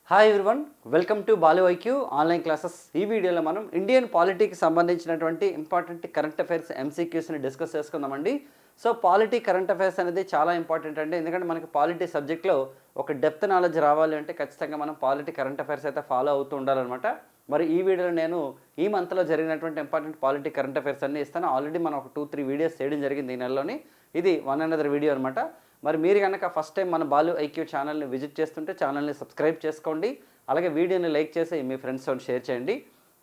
Hi everyone, welcome to Balu IQ online classes. ఈ వీడియోలో మనం ఇండియన్ పాలిటీకి సంబంధించినటువంటి ఇంపార్టెంట్ కరెంట్ అఫైర్స్ ఎంసీక్యూస్ని డిస్కస్ చేసుకుందామండి. సో పాలిటీ కరెంట్ అఫైర్స్ అనేది చాలా ఇంపార్టెంట్ అండి, ఎందుకంటే మనకి పాలిటీ సబ్జెక్ట్లో ఒక డెప్త్ నాలెడ్జ్ రావాలి అంటే ఖచ్చితంగా మనం పాలిటీ కరెంట్ అఫైర్స్ అయితే ఫాలో అవుతూ ఉండాలన్నమాట. మరి ఈ వీడియోలో నేను ఈ మంత్లో జరిగినటువంటి ఇంపార్టెంట్ పాలిటీ కరెంట్ అఫైర్స్ అన్నీ ఇస్తాను. ఆల్రెడీ మనం ఒక 2-3 వీడియోస్ చేయడం జరిగింది ఈ నెలలోని. ఇది వన్ అనదర్ వీడియో అనమాట. మరి మీరు కనుక ఫస్ట్ టైం మన బాలు ఐక్యూ ఛానల్ని విజిట్ చేస్తుంటే ఛానల్ని సబ్స్క్రైబ్ చేసుకోండి, అలాగే వీడియోని లైక్ చేసి మీ ఫ్రెండ్స్తో షేర్ చేయండి.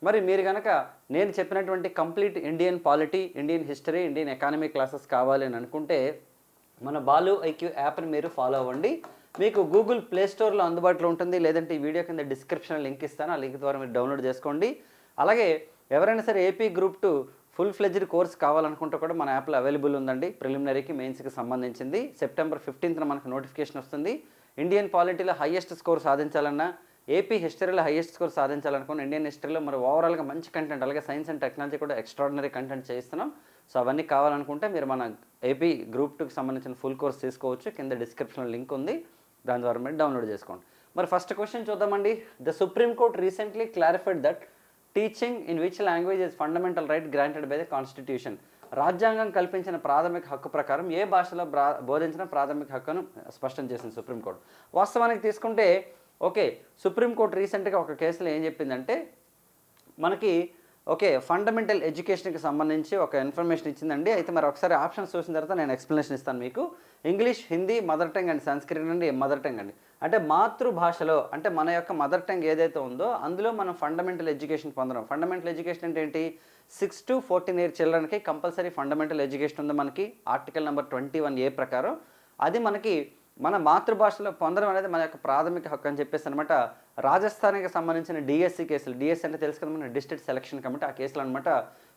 మరి మీరు కనుక నేను చెప్పినటువంటి complete Indian polity, Indian history, Indian economy classes కావాలి అని అనుకుంటే మన బాలు ఐక్యూ యాప్ని మీరు ఫాలో అవ్వండి. మీకు గూగుల్ ప్లే స్టోర్లో అందుబాటులో ఉంటుంది, లేదంటే ఈ వీడియో కింద డిస్క్రిప్షన్ లింక్ ఇస్తాను, ఆ లింక్ ద్వారా మీరు డౌన్లోడ్ చేసుకోండి. అలాగే ఎవరైనా సరే AP group 2 full fledged course కావాలనుకుంటే కూడా మన యాప్లో అవైలబుల్ ఉందండి. ప్రిలిమినరీకి, మెయిన్స్కి సంబంధించింది. సెప్టెంబర్ 15న మనకు నోటిఫికేషన్ వస్తుంది. ఇండియన్ పాలిటీలో హైయెస్ట్ స్కోర్ సాధించాలన్నా, ఏపీ హిస్టరీలో హైయెస్ట్ స్కోర్ సాధించాలనుకున్న, ఇండియన్ హిస్టరీలో మరి ఓవరాల్గా మంచి కంటెంట్, అలాగే సైన్స్ అండ్ టెక్నాలజీ కూడా ఎక్స్ట్రాడినరీ కంటెంట్ చేయిస్తున్నాం. సో అవన్నీ కావాలనుకుంటే మీరు మన ఏపీ గ్రూప్ 2కి సంబంధించిన ఫుల్ కోర్స్ తీసుకోవచ్చు. కింద డిస్క్రిప్షన్లో లింక్ ఉంది, దాని ద్వారా మీరు డౌన్లోడ్ చేసుకోండి. మరి ఫస్ట్ క్వశ్చన్ చూద్దామండి. The supreme court recently clarified that teaching in which language is fundamental right granted by the constitution. రాజ్యాంగం కల్పించిన ప్రాథమిక హక్కు ప్రకారం ఏ భాషలో బోధించిన ప్రాథమిక హక్కును స్పష్టం చేసింది సుప్రీంకోర్టు. వాస్తవానికి తీసుకుంటే సుప్రీంకోర్టు రీసెంట్గా ఒక కేసులో ఏం చెప్పిందంటే మనకి ఫండమెంటల్ ఎడ్యుకేషన్కి సంబంధించి ఒక ఇన్ఫర్మేషన్ ఇచ్చిందండి. అయితే మరి ఒకసారి ఆప్షన్స్ చూసిన తర్వాత నేను ఎక్స్ప్లెనేషన్ ఇస్తాను మీకు. English, Hindi, mother tongue and Sanskrit అండి. మదర్ టంగ్ అండి అంటే మాతృభాషలో, అంటే మన యొక్క మదర్ టంగ్ ఏదైతే ఉందో అందులో మనం ఫండమెంటల్ ఎడ్యుకేషన్ పొందడం. ఫండమెంటల్ ఎడ్యుకేషన్ అంటే ఏంటి? 6 to 14 year చిల్డ్రన్కి కంపల్సరీ ఫండమెంటల్ ఎడ్యుకేషన్ ఉంది మనకి ఆర్టికల్ నెంబర్ 21A ప్రకారం. అది మనకి మన మాతృభాషలో పొందడం అనేది మన యొక్క ప్రాథమిక హక్కు అని చెప్పేసి అనమాట. రాజస్థాన్కి సంబంధించిన డిఎస్సి కేసులు, డిఎస్సి అంటే తెలుసు కదా మన డిస్ట్రిక్ట్ సెలక్షన్ కమిటీ, ఆ కేసులు అనమాట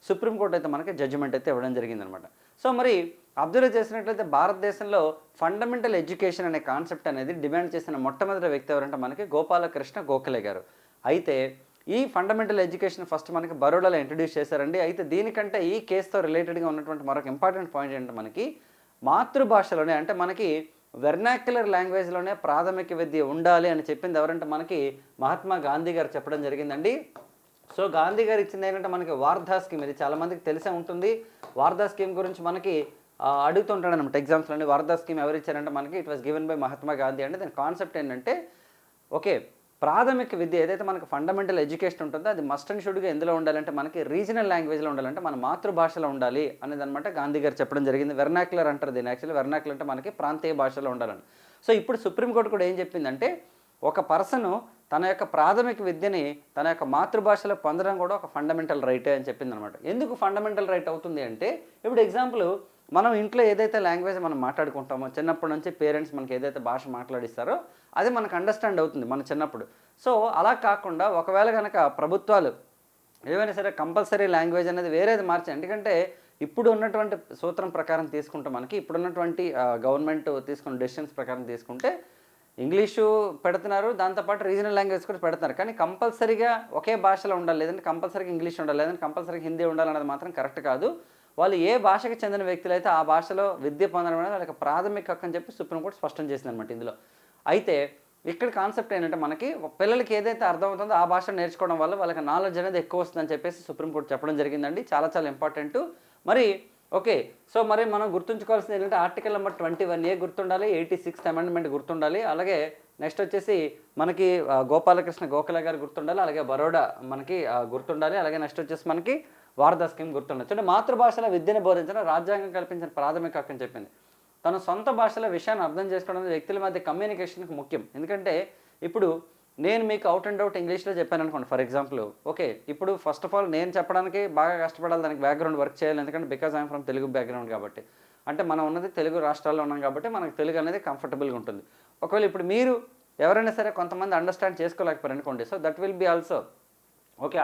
సుప్రీంకోర్టు అయితే మనకి జడ్జిమెంట్ అయితే ఇవ్వడం జరిగిందనమాట. సో మరి అబ్జర్వ్ చేసినట్లయితే భారతదేశంలో ఫండమెంటల్ ఎడ్యుకేషన్ అనే కాన్సెప్ట్ అనేది డిమాండ్ చేసిన మొట్టమొదటి వ్యక్తి ఎవరంటే మనకి గోపాలకృష్ణ గోఖలే గారు. అయితే ఈ ఫండమెంటల్ ఎడ్యుకేషన్ ఫస్ట్ మనకి బరోడాలో ఇంట్రడ్యూస్ చేశారండి. అయితే దీనికంటే ఈ కేసుతో రిలేటెడ్గా ఉన్నటువంటి మరొక ఇంపార్టెంట్ పాయింట్ ఏంటంటే మనకి మాతృభాషలోనే, అంటే మనకి వెర్నాక్యులర్ లాంగ్వేజ్లోనే ప్రాథమిక విద్య ఉండాలి అని చెప్పింది ఎవరంటే మనకి మహాత్మా గాంధీ గారు చెప్పడం జరిగిందండి. సో గాంధీ గారు ఇచ్చింది ఏంటంటే మనకి వార్ధా స్కీమ్. ఇది చాలామందికి తెలిసే ఉంటుంది. వార్ధా స్కీమ్ గురించి మనకి అడుగుతుంటాడు అనమాట ఎగ్జామ్స్లోని. వార్ధా స్కీమ్ ఎవరు ఇచ్చారంటే మనకి it was given by Mahatma Gandhi. అంటే దాని కాన్సెప్ట్ ఏంటంటే ప్రాథమిక విద్య ఏదైతే మనకు ఫండమెంటల్ ఎడ్యుకేషన్ ఉంటుందో అది మస్ట్ అండ్ షుడ్గా ఎందులో ఉండాలంటే మనకి రీజనల్ లాంగ్వేజ్లో ఉండాలంటే మన మాతృభాషలో ఉండాలి అనేది అనమాట గాంధీ గారు చెప్పడం జరిగింది. వెర్నాక్యులర్ అంటారు దీన్ని. యాక్చువల్లీ వెర్నాక్యులర్ అంటే మనకి ప్రాంతీయ భాషలో ఉండాలని. సో ఇప్పుడు సుప్రీంకోర్టు కూడా ఏం చెప్పిందంటే ఒక పర్సన్ తన యొక్క ప్రాథమిక విద్యని తన యొక్క మాతృభాషలో పొందడం కూడా ఒక ఫండమెంటల్ రైటే అని చెప్పింది అనమాట. ఎందుకు ఫండమెంటల్ రైట్ అవుతుంది అంటే, ఇప్పుడు ఎగ్జాంపుల్ మనం ఇంట్లో ఏదైతే లాంగ్వేజ్ మనం మాట్లాడుకుంటామో చిన్నప్పటి నుంచి పేరెంట్స్ మనకి ఏదైతే భాష మాట్లాడిస్తారో అది మనకు అండర్స్టాండ్ అవుతుంది మన చిన్నప్పుడు. సో అలా కాకుండా ఒకవేళ కనుక ప్రభుత్వాలు ఏవైనా సరే కంపల్సరీ లాంగ్వేజ్ అనేది వేరేది మార్చాయి. ఎందుకంటే ఇప్పుడు ఉన్నటువంటి సూత్రం ప్రకారం తీసుకుంటే మనకి ఇప్పుడున్నటువంటి గవర్నమెంట్ తీసుకున్న డెసిషన్స్ ప్రకారం తీసుకుంటే ఇంగ్లీషు పెడుతున్నారు, దాంతోపాటు రీజనల్ లాంగ్వేజ్ కూడా పెడుతున్నారు. కానీ కంపల్సరీగా ఒకే భాషలో ఉండాలి, లేదంటే కంపల్సరీగా ఇంగ్లీష్ ఉండాలి, లేదంటే కంపల్సరీగా హిందీ ఉండాలన్నది మాత్రం కరెక్ట్ కాదు. వాళ్ళు ఏ భాషకి చెందిన వ్యక్తులు అయితే ఆ భాషలో విద్య పొందడం అనేది వాళ్ళకి ప్రాథమిక హక్కు అని చెప్పి సుప్రీంకోర్టు స్పష్టం చేసింది అనమాట ఇందులో. అయితే ఇక్కడ కాన్సెప్ట్ ఏంటంటే మనకి పిల్లలకి ఏదైతే అర్థమవుతుందో ఆ భాష నేర్చుకోవడం వల్ల వాళ్ళకి నాలెడ్జ్ అనేది ఎక్కువ వస్తుందని చెప్పేసి సుప్రీంకోర్టు చెప్పడం జరిగిందండి. చాలా చాలా ఇంపార్టెంట్. మరి సో మరి మనం గుర్తుంచుకోవాల్సింది ఏంటంటే ఆర్టికల్ నెంబర్ 21A గుర్తుండాలి, 86th అమెండ్మెంట్ గుర్తుండాలి, అలాగే నెక్స్ట్ వచ్చేసి మనకి గోపాలకృష్ణ గోఖలే గారు గుర్తుండాలి, అలాగే బరోడా మనకి గుర్తుండాలి, అలాగే నెక్స్ట్ వచ్చేసి మనకి వార్ధా స్కీమ్ గుర్తుండాలి. చూడండి, మాతృభాషలో విద్యను బోధించడం రాజ్యాంగం కల్పించిన ప్రాథమిక హక్కు అని చెప్పింది. తన సొంత భాషలో విషయాన్ని అర్థం చేసుకోవడం వ్యక్తుల మధ్య కమ్యూనికేషన్కి ముఖ్యం. ఎందుకంటే ఇప్పుడు నేను మీకు అవుట్ అండ్ అవుట్ ఇంగ్లీష్లో చెప్పాను అనుకోండి ఫర్ ఎగ్జాంపుల్. ఇప్పుడు ఫస్ట్ ఆఫ్ ఆల్ నేను చెప్పడానికి బాగా కష్టపడాలి, దానికి బ్యాక్గ్రౌండ్ వర్క్ చేయాలి. ఎందుకంటే because I'm from Telugu background కాబట్టి, అంటే మనం ఉన్నది తెలుగు రాష్ట్రాల్లో ఉన్నాం కాబట్టి మనకు తెలుగు అనేది కంఫర్టబుల్గా ఉంటుంది. ఒకవేళ ఇప్పుడు మీరు ఎవరైనా సరే కొంతమంది అండర్స్టాండ్ చేసుకోలేకపోయారు అనుకోండి, so that will be also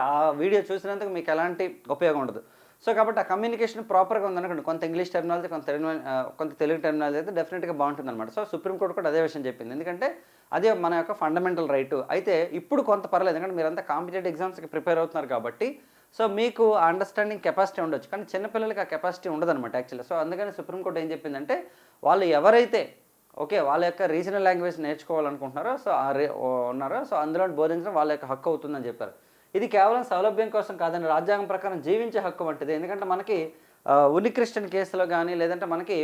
ఆ వీడియో చూసినందుకు మీకు ఎలాంటి ఉపయోగం ఉండదు. సో కాబట్టి ఆ కమ్యూనికేషన్ ప్రాపర్గా ఉందనుకోండి, కొంత ఇంగ్లీష్ టెర్మినాలజీ, కొంత తెలుగు టెర్మినాలజీ అయితే డెఫినెట్గా బాగుంటుంది అనమాట. సో సుప్రీంకోర్టు కూడా అదే విషయం చెప్పింది, ఎందుకంటే అదే మన యొక్క ఫండమెంటల్ రైటు. అయితే ఇప్పుడు కొంత పర్లేదు, ఎందుకంటే మీరంతా కాంపిటేటివ్ ఎగ్జామ్స్కి ప్రిపేర్ అవుతున్నారు కాబట్టి సో మీకు ఆ అండర్స్టాండింగ్ కెపాసిటీ ఉండొచ్చు, కానీ చిన్నపిల్లలకి ఆ కెపాసిటీ ఉండదన్నమాట యాక్చువల్లీ. సో అందుకని సుప్రీంకోర్టు ఏం చెప్పిందంటే వాళ్ళు ఎవరైతే ఓకే వాళ్ళ యొక్క రీజనల్ లాంగ్వేజ్ నేర్చుకోవాలనుకుంటున్నారో సో ఉన్నారో సో అందులో బోధించడం వాళ్ళ యొక్క హక్కు అవుతుందని చెప్పారు. ఇది కేవలం సౌలభ్యం కోసం కాదని రాజ్యాంగం ప్రకారం జీవించే హక్కు వంటిది. ఎందుకంటే మనకి ఉని క్రిస్టియన్ కేసులో కానీ లేదంటే మనకి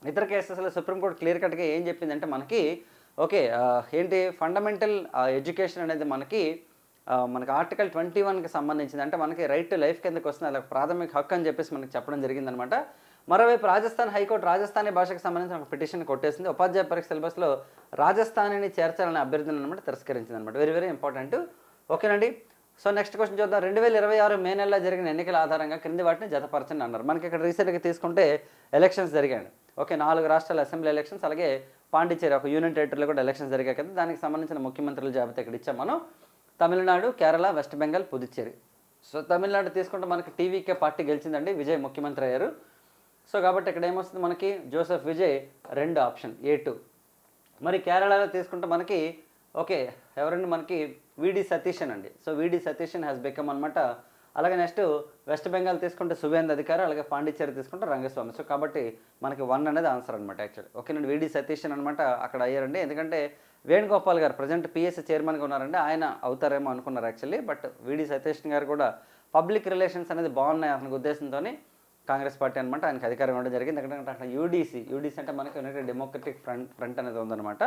ఇతర కేసెస్లో సుప్రీంకోర్టు క్లియర్ కట్గా ఏం చెప్పిందంటే మనకి ఓకే ఏంటి ఫండమెంటల్ ఎడ్యుకేషన్ అనేది మనకి ఆర్టికల్ 21కి సంబంధించింది. అంటే మనకి రైట్ టు లైఫ్ కిందకి వస్తుంది, అది ప్రాథమిక హక్కు అని చెప్పేసి మనకి చెప్పడం జరిగిందనమాట. మరోవైపు రాజస్థాన్ హైకోర్టు రాజస్థానీ భాషకు సంబంధించిన ఒక పిటిషన్ కొట్టేసింది. ఉపాధ్యాయ పరీక్ష సిలబస్లో రాజస్థానీని చేర్చాలనే అభ్యర్థులను అనమాట తిరస్కరించింది అనమాట. Very very important. ఓకేనండి. సో నెక్స్ట్ క్వశ్చన్ చూద్దాం. 2026 మే నెలలో జరిగిన ఎన్నికల ఆధారంగా క్రింది వాటిని జతపరచండి అన్నారు. మనకి ఇక్కడ రీసెంట్గా తీసుకుంటే ఎలక్షన్స్ జరిగాయి. ఓకే 4 రాష్ట్రాల అసెంబ్లీ ఎలక్షన్స్, అలాగే పాండిచ్చేరి ఒక యూనియన్ టెరిటరీలో కూడా ఎలక్షన్స్ జరిగాయి కదా. దానికి సంబంధించిన ముఖ్యమంత్రుల జాబితా ఇక్కడ ఇచ్చాం మనం. తమిళనాడు, కేరళ, వెస్ట్ బెంగాల్, పుదుచ్చేరి. సో తమిళనాడు తీసుకుంటే మనకి టీవీకే పార్టీ గెలిచిందండి, విజయ్ ముఖ్యమంత్రి అయ్యారు. సో కాబట్టి ఇక్కడ ఏమొస్తుంది మనకి జోసెఫ్ విజయ్ 2 ఆప్షన్ A2. మరి కేరళలో తీసుకుంటే మనకి ఓకే ఎవరండి మనకి విడి సతీషన్ అండి. సో విడి సతీషన్ హ్యాస్ బికమ్ అనమాట. అలాగే నెక్స్ట్ వెస్ట్ బెంగాల్ తీసుకుంటే సువేంద్ర అధికారి, అలాగే పాండిచ్చేరి తీసుకుంటే రంగస్వామి. సో కాబట్టి మనకి 1 అనేది ఆన్సర్ అనమాట యాక్చువల్లీ. ఓకేనండి విడి సతీషన్ అనమాట అక్కడ అయ్యారండి. ఎందుకంటే వేణుగోపాల్ గారు ప్రజెంట్ పిఎస్సి చైర్మన్గా ఉన్నారండి, ఆయన అవుతారేమో అనుకున్నారు యాక్చువల్లీ. బట్ విడి సతీషన్ గారు కూడా పబ్లిక్ రిలేషన్స్ అనేది బాగున్నాయి అతనికి ఉద్దేశంతో కాంగ్రెస్ పార్టీ అనమాట ఆయనకి అధికారం ఇవ్వడం జరిగింది. ఎందుకంటే అక్కడ యూడీసీ అంటే మనకి యునైటెడ్ డెమోక్రటిక్ ఫ్రంట్ అనేది ఉందన్నమాట.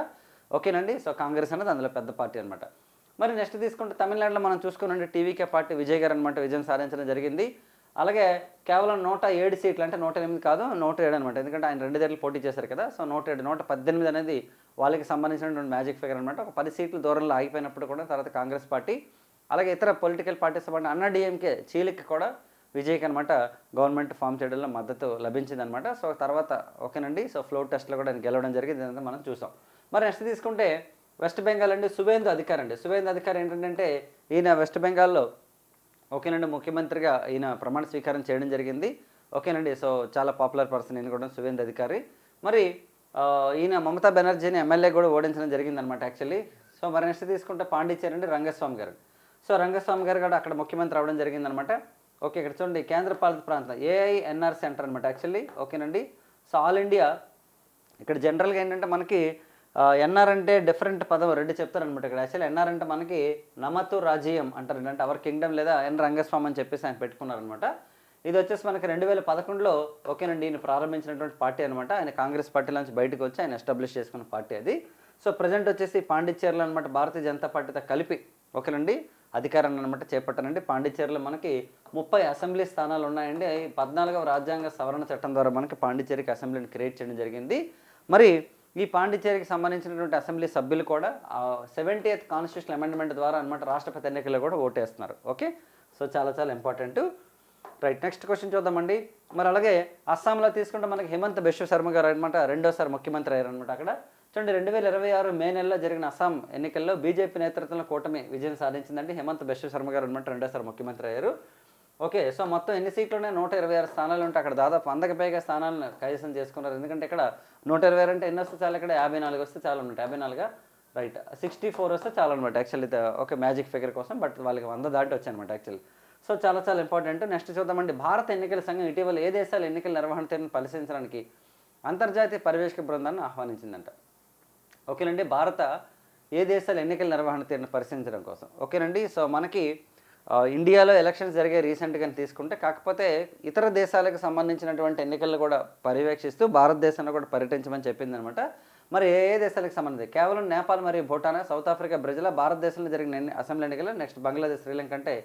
ఓకేనండి. సో కాంగ్రెస్ అనేది అందులో పెద్ద పార్టీ అనమాట. మరి నెక్స్ట్ తీసుకుంటే తమిళనాడులో మనం చూసుకున్నాండి టీవీకే పార్టీ విజయ్ గారు అనమాట విజయం సాధించడం జరిగింది. అలాగే కేవలం 107 సీట్లు, అంటే 108 కాదు 107 అనమాట. ఎందుకంటే ఆయన 2 సార్లు పోటీ చేశారు కదా. సో 107 118 అనేది వాళ్ళకి సంబంధించినటువంటి మ్యాజిక్ ఫిగర్ అనమాట. ఒక 10 సీట్లు దూరంలో ఆగిపోయినప్పుడు కూడా తర్వాత కాంగ్రెస్ పార్టీ అలాగే ఇతర పొలిటికల్ పార్టీస్ పాటు అన్నా డిఎంకే చీలికి కూడా విజయ్కి అనమాట గవర్నమెంట్ ఫామ్ చేయడంలో మద్దతు లభించిందనమాట. సో తర్వాత ఓకేనండి. సో ఫ్లోర్ టెస్ట్లో కూడా ఆయన గెలవడం జరిగింది, ఇదంతా మనం చూసాం. మరి నెక్స్ట్ తీసుకుంటే వెస్ట్ బెంగాల్ అండి సువేందు అధికారి అండి. సువేందు అధికారి ఏంటంటే ఈయన వెస్ట్ బెంగాల్లో ఓకేనండి ముఖ్యమంత్రిగా ఈయన ప్రమాణ స్వీకారం చేయడం జరిగింది. ఓకేనండి. సో చాలా పాపులర్ పర్సన్ ఈయన కూడా సువేందు అధికారి. మరి ఈయన మమతా బెనర్జీని ఎమ్మెల్యే కూడా ఓడించడం జరిగిందనమాట యాక్చువల్లీ. సో మరి నెక్స్ట్ తీసుకుంటే పాండిచ్చేరి అండి రంగస్వామి గారు. సో రంగస్వామి గారు కూడా అక్కడ ముఖ్యమంత్రి అవ్వడం జరిగిందనమాట. ఓకే ఇక్కడ చూడండి కేంద్రపాలిత ప్రాంతం AINR సెంటర్ అనమాట యాక్చువల్లీ. ఓకేనండి. సో ఆల్ ఇండియా ఇక్కడ జనరల్గా ఏంటంటే మనకి ఎన్ఆర్ అంటే డిఫరెంట్ పదం 2 చెప్తారనమాట ఇక్కడ. యాక్చువల్లీ ఎన్ఆర్ అంటే మనకి నమతు రాజ్యం అంటారు, అంటే అవర్ కింగ్డమ్ లేదా ఎన్ రంగస్వామి అని చెప్పేసి ఆయన పెట్టుకున్నారనమాట. ఇది వచ్చేసి మనకి 2011లో ఓకేనండి ఈయన ప్రారంభించినటువంటి పార్టీ అనమాట. ఆయన కాంగ్రెస్ పార్టీ నుంచి బయటకు వచ్చి ఆయన ఎస్టాబ్లిష్ చేసుకున్న పార్టీ అది. సో ప్రజెంట్ వచ్చేసి పాండిచ్చేరిలో అనమాట భారతీయ జనతా పార్టీతో కలిపి ఓకేనండి అధికారాన్ని అనమాట చేపట్టానండి. పాండిచ్చేరిలో మనకి 30 అసెంబ్లీ స్థానాలు ఉన్నాయండి. 14వ రాజ్యాంగ సవరణ చట్టం ద్వారా మనకి పాండిచ్చేరికి అసెంబ్లీని క్రియేట్ చేయడం జరిగింది. మరి ఈ పాండిచ్చేరికి సంబంధించినటువంటి అసెంబ్లీ సభ్యులు కూడా 70th కాన్స్టిట్యూషనల్ అమెండ్మెంట్ ద్వారా అనమాట రాష్ట్రపతి ఎన్నికల్లో కూడా ఓటేస్తున్నారు. ఓకే సో చాలా చాలా ఇంపార్టెంట్. రైట్ నెక్స్ట్ క్వశ్చన్ చూద్దామండి. మరి అలాగే అస్సాంలో తీసుకుంటే మనకి హిమంత బిశ్వ శర్మ గారు అనమాట 2వ ముఖ్యమంత్రి అయ్యారు అనమాట. అక్కడ చూడండి 2026 మే నెలలో జరిగిన అస్సాం ఎన్నికల్లో బీజేపీ నేతృత్వంలో కూటమి విజయం సాధించిందండి. హిమంత బిశ్వ శర్మ గారు అనమాట 2వ ముఖ్యమంత్రి అయ్యారు. ఓకే సో మొత్తం ఎన్ని సీట్లు ఉన్నాయి 126 స్థానాలు ఉంటే అక్కడ దాదాపు 100కి పైగా స్థానాలను కైవసం చేసుకున్నారు. ఎందుకంటే ఇక్కడ 126 అంటే ఎన్ని వస్తే చాలా, ఇక్కడ 54 వస్తే చాలా అనమాట. 54 రైట్ 64 వస్తే చాలా అనమాట యాక్చువల్లీ. ఓకే మ్యాజిక్ ఫిగర్ కోసం, బట్ వాళ్ళకి 100 దాటి వచ్చాయి అనమాట యాక్చువల్లీ. సో చాలా చాలా ఇంపార్టెంట్. నెక్స్ట్ చూద్దామండి. భారత ఎన్నికల సంఘం ఇటీవల ఏ దేశాల ఎన్నికల నిర్వహణ తీరును పరిశీలించడానికి అంతర్జాతీయ పర్యవేక్షక బృందాన్ని ఆహ్వానించిందంట. ఓకేనండి భారత ఏ దేశాల ఎన్నికల నిర్వహణ తీరును పరిశీలించడం కోసం. ఓకేనండి. సో మనకి ఇండియాలో ఎలక్షన్స్ జరిగే రీసెంట్గా తీసుకుంటే, కాకపోతే ఇతర దేశాలకు సంబంధించినటువంటి ఎన్నికలను కూడా పర్యవేక్షిస్తూ భారతదేశంలో కూడా పర్యటించమని చెప్పింది అనమాట. మరి ఏ ఏ దేశాలకు సంబంధించి కేవలం నేపాల్ మరియు భూటాన్, సౌత్ ఆఫ్రికా, బ్రెజిల్, భారతదేశంలో జరిగిన అసెంబ్లీ ఎన్నికలు, నెక్స్ట్ బంగ్లాదేశ్, శ్రీలంక అంటే